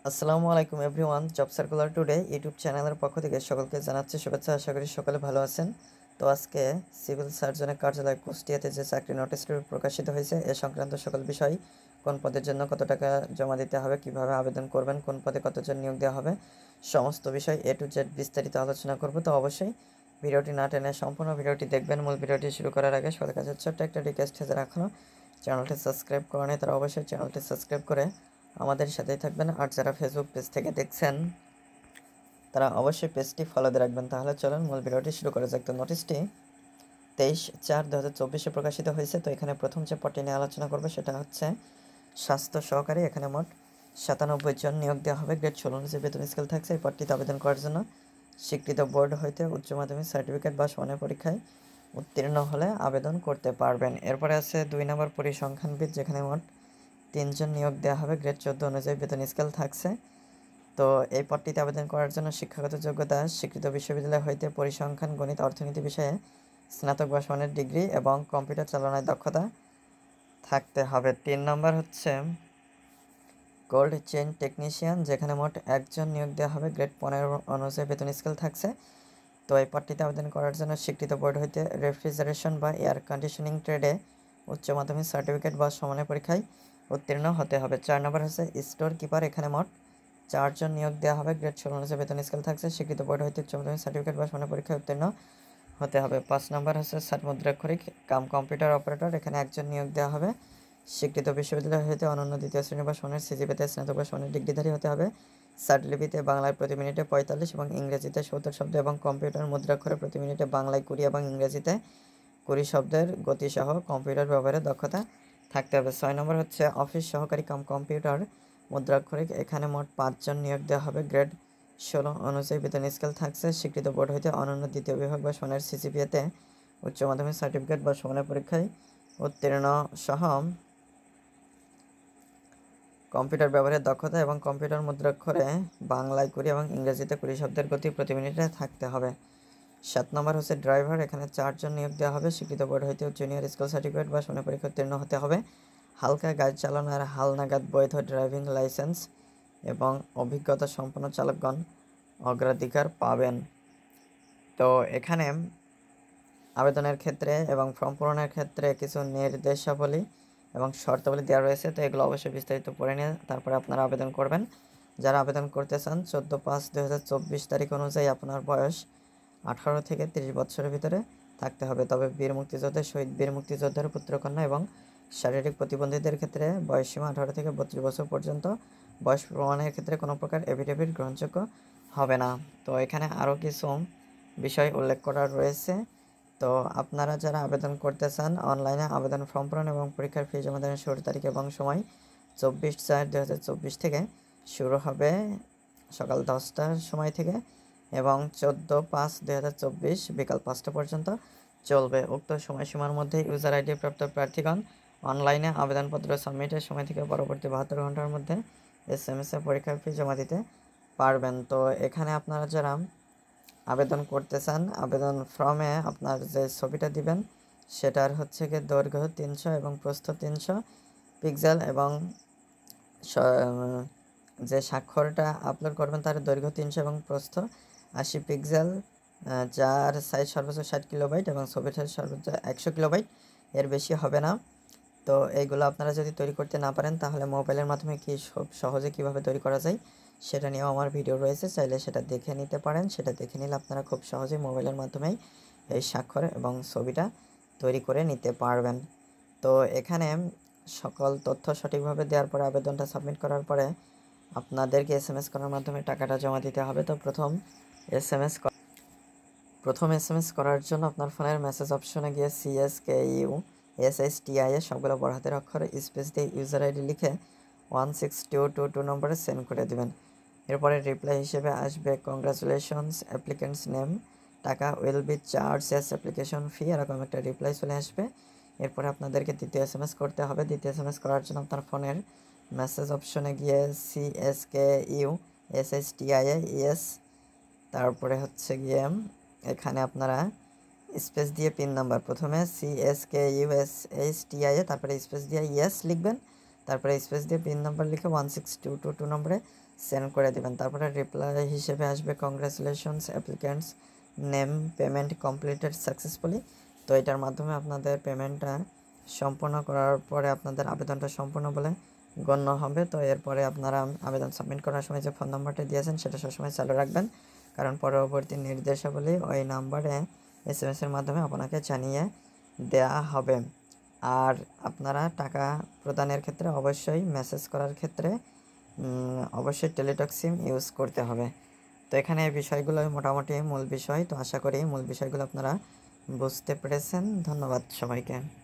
আসসালামু আলাইকুম everyone. Job circular today YouTube চ্যানেলের পক্ষ থেকে সকলকে জানাচ্ছি শুভেচ্ছা। আশা করি সকলে ভালো আছেন। তো আজকে সিভিল সার্জনের কার্যালয় কুষ্টিয়াতে যে চাকরি নোটিশটি প্রকাশিত হয়েছে এ সংক্রান্ত সকল বিষয়, কোন পদের জন্য কত টাকা জমা দিতে হবে, কিভাবে আবেদন করবেন, কোন পদে কতজন নিয়োগ দেওয়া হবে, সমস্ত বিষয় এ টু জেড বিস্তারিত আলোচনা করব। তো অবশ্যই ভিডিওটি না টেনে সম্পূর্ণ ভিডিওটি দেখবেন। মূল ভিডিওটি শুরু করার আগে সবার কাছে ছোট্ট একটা রিকোয়েস্ট আছে, রাখুন চ্যানেলটি সাবস্ক্রাইব করে নেই তারা অবশ্যই চ্যানেলটি সাবস্ক্রাইব করে আমাদের সাথেই থাকবেন। আর যারা ফেসবুক পেজ থেকে দেখছেন তারা অবশ্যই পেজটি ফলো দিয়ে রাখবেন। তাহলে চলুন মূল ভিডিওটি শুরু করা যাক। তো নোটিশটি 23/4/2024 প্রকাশিত হয়েছে। তো এখানে প্রথম যে পদটি নিয়ে আলোচনা করবে সেটা হচ্ছে স্বাস্থ্য সহকারী। এখানে মোট 97 জন নিয়োগ দেওয়া হবে। গ্রেড 16 যে বেতন স্কেল থাকছে। এই পদটিতে আবেদন করার জন্য স্বীকৃত বোর্ড হইতে উচ্চ মাধ্যমিক সার্টিফিকেট বা সমানের পরীক্ষায় উত্তীর্ণ হলে আবেদন করতে পারবেন। এরপরে আছে 2 নম্বর পরিসংখ্যানবিদ, যেখানে মোট 3 জন নিয়োগ দেওয়া হবে। গ্রেড 14 অনুযায়ী বেতন স্কেল থাকছে। তো এই পদটিতে আবেদন করার জন্য শিক্ষাগত যোগ্যতা স্বীকৃত বিশ্ববিদ্যালয় হইতে পরিসংখ্যান, গণিত, অর্থনীতি বিষয়ে স্নাতক বা সমানের ডিগ্রি এবং কম্পিউটার চালনায় দক্ষতা থাকতে হবে। 3 নম্বর হচ্ছে কোল্ড চেইন টেকনিশিয়ান, যেখানে মোট 1 জন নিয়োগ দেওয়া হবে। গ্রেড 15 অনুযায়ী বেতন স্কেল থাকছে। তো এই পদটিতে আবেদন করার জন্য স্বীকৃত বোর্ড হইতে রেফ্রিজারেশন বা এয়ার কন্ডিশনিং ট্রেডে উচ্চ মাধ্যমিক সার্টিফিকেট বা সমানের পরীক্ষায় উত্তীর্ণ হতে হবে। 4 নম্বর হচ্ছে স্টোর কিপার, এখানে মোট 4 জন নিয়োগ দেওয়া হবে। গ্রেড 16 অনুযায়ী বেতন স্কেল থাকছে। স্বীকৃত বোর্ড হইতে উচ্চ মাধ্যমিক সার্টিফিকেট বা সমানের পরীক্ষায় উত্তীর্ণ হতে হবে। 5 নম্বর হচ্ছে মুদ্রাক্ষরিক কাম কম্পিউটার অপারেটর, এখানে 1 জন নিয়োগ দেওয়া হবে। স্বীকৃত বিশ্ববিদ্যালয় হইতে অনন্য দ্বিতীয় শ্রেণী বা সমানের সিজিপিতে স্নাতক বা সমানের ডিগ্রিধারী হতে হবে। লিপিতে বাংলায় প্রতি মিনিটে 45 এবং ইংরেজিতে 70 শব্দ এবং কম্পিউটার মুদ্রাক্ষরে প্রতি মিনিটে বাংলায় 20 এবং ইংরেজিতে 20 শব্দের গতিসহ কম্পিউটার ব্যবহারের দক্ষতা থাকতে হবে। 6 নম্বর হচ্ছে অফিস সহকারী কাম কম্পিউটার মুদ্রাক্ষরিক, এখানে মোট 5 জন নিয়োগ দেওয়া হবে। গ্রেড 16 অনুযায়ী বেতন স্কেল থাকছে। স্বীকৃত বোর্ড হইতে অনন্য দ্বিতীয় বিভাগ বা সমানের সিজিপিএতে উচ্চ মাধ্যমিক সার্টিফিকেট বা সমানের পরীক্ষায় উত্তীর্ণ সহ কম্পিউটার ব্যবহারের দক্ষতা এবং কম্পিউটার মুদ্রাক্ষরে বাংলায় 20 এবং ইংরেজিতে 20 শব্দের গতি প্রতি মিনিটে থাকতে হবে। 7 নম্বর হচ্ছে ড্রাইভার, এখানে 4 জন নিয়োগ দেওয়া হবে। স্বীকৃত বোর্ড হইতে জুনিয়র স্কুল সার্টিফিকেট বা সমানের পরীক্ষা উত্তীর্ণ হতে হবে। হালকা গাড়ি চালানোর হালনাগাদ বৈধ ড্রাইভিং লাইসেন্স এবং অভিজ্ঞতা সম্পন্ন চালকগণ অগ্রাধিকার পাবেন। তো এখানে আবেদনের ক্ষেত্রে এবং ফর্ম পূরণের ক্ষেত্রে কিছু নির্দেশাবলী এবং শর্তাবলী দেওয়া রয়েছে। তো এগুলো অবশ্যই বিস্তারিত পড়ে নিয়ে তারপরে আপনারা আবেদন করবেন। যারা আবেদন করতে চান 14/5/2024 তারিখ অনুযায়ী আপনার বয়স 18 থেকে 30 বছরের ভিতরে থাকতে হবে। তবে বীর মুক্তিযোদ্ধা, শহীদ বীর মুক্তিযোদ্ধার পুত্রকন্যা এবং শারীরিক প্রতিবন্ধীদের ক্ষেত্রে বয়সসীমা 18 থেকে 32 বছর পর্যন্ত। বয়স প্রমাণের ক্ষেত্রে কোনো প্রকার এফিডেভিট গ্রহণযোগ্য হবে না। তো এখানে আরও কিছু বিষয় উল্লেখ করা রয়েছে। তো আপনারা যারা আবেদন করতে চান অনলাইনে আবেদন ফর্ম পূরণ এবং পরীক্ষার ফি জমা দেওয়ার শুরুর তারিখ এবং সময় 24/4/2024 থেকে শুরু হবে সকাল 10টার সময় থেকে এবং 14/5/2024 বিকাল 5টা পর্যন্ত চলবে। উক্ত সময়সীমার মধ্যে ইউজার আইডি প্রাপ্ত প্রার্থীগণ অনলাইনে আবেদনপত্র সাবমিটের সময় থেকে পরবর্তী 72 ঘন্টার মধ্যে SMS-এ পরীক্ষার ফি জমা দিতে পারবেন। তো এখানে আপনারা যারা আবেদন করতে চান আবেদন ফর্মে আপনার যে ছবিটা দিবেন সেটার হচ্ছে গিয়ে দৈর্ঘ্য 300 এবং প্রস্থ 300 পিক্সেল এবং যে স্বাক্ষরটা আপলোড করবেন তার দৈর্ঘ্য 300 এবং প্রস্থ 80 পিক্সেল, যার সাইজ সর্বোচ্চ 60 কিলোবাইট এবং ছবির সাইজ সর্বোচ্চ 100 কিলোবাইট, এর বেশি হবে না। তো এইগুলো আপনারা যদি তৈরি করতে না পারেন তাহলে মোবাইলের মাধ্যমে কি সহজে কিভাবে তৈরি করা যায় সেটা নিয়েও আমার ভিডিও রয়েছে, চাইলে সেটা দেখে নিতে পারেন। সেটা দেখে নিলে আপনারা খুব সহজেই মোবাইলের মাধ্যমেই এই স্বাক্ষর এবং ছবিটা তৈরি করে নিতে পারবেন। তো এখানে সকল তথ্য সঠিকভাবে দেওয়ার পরে আবেদনটা সাবমিট করার পরে আপনাদেরকে SMS করার মাধ্যমে টাকাটা জমা দিতে হবে। তো প্রথম এসএমএস করার জন্য আপনার ফোনের মেসেজ অপশনে গিয়ে CSKUSSTI সবগুলো বড় হাতের অক্ষরে স্পেস দিয়ে ইউজার আইডি লিখে 16222 নম্বরে সেন্ড করে দিবেন। এরপরে রিপ্লাই হিসেবে আসবে কংগ্রাচুলেশনস অ্যাপ্লিকেন্টস নেম, টাকা will be charge as application fee, এরকম একটা রিপ্লাই চলে আসবে। এরপরে আপনাদেরকে দ্বিতীয় SMS করতে হবে। দ্বিতীয় SMS করার জন্য আপনার ফোনের মেসেজ অপশনে গিয়ে CSKUSSTI তারপরে হচ্ছে গিয়ে এখানে আপনারা স্পেস দিয়ে পিন নাম্বার প্রথমে CSKUSSTI তারপরে স্পেস দিয়ে ইয়েস লিখবেন, তারপরে স্পেস দিয়ে পিন নাম্বার লিখে 16222 নম্বরে সেন্ড করে দেবেন। তারপরে রিপ্লাই হিসেবে আসবে congratulations applicants name payment completed successfully. তো এটার মাধ্যমে আপনাদের পেমেন্টটা সম্পূর্ণ করার পরে আপনাদের আবেদনটা সম্পূর্ণ বলে গণ্য হবে। তো এরপরে আপনারা আবেদন সাবমিট করার সময় যে ফোন নাম্বারটা দিয়েছেন সেটা সবসময় চালু রাখবেন, কারণ পরবর্তী নির্দেশাবলী ওই নাম্বারে SMS-এর মাধ্যমে আপনাকে জানিয়ে দেয়া হবে। আর আপনারা টাকা প্রদানের ক্ষেত্রে অবশ্যই মেসেজ করার ক্ষেত্রে অবশ্যই টেলিটক সিম ইউজ করতে হবে। তো এখানে এই বিষয়গুলোই মোটামুটি মূল বিষয়। তো আশা করি মূল বিষয়গুলো আপনারা বুঝতে পেরেছেন। ধন্যবাদ সবাইকে।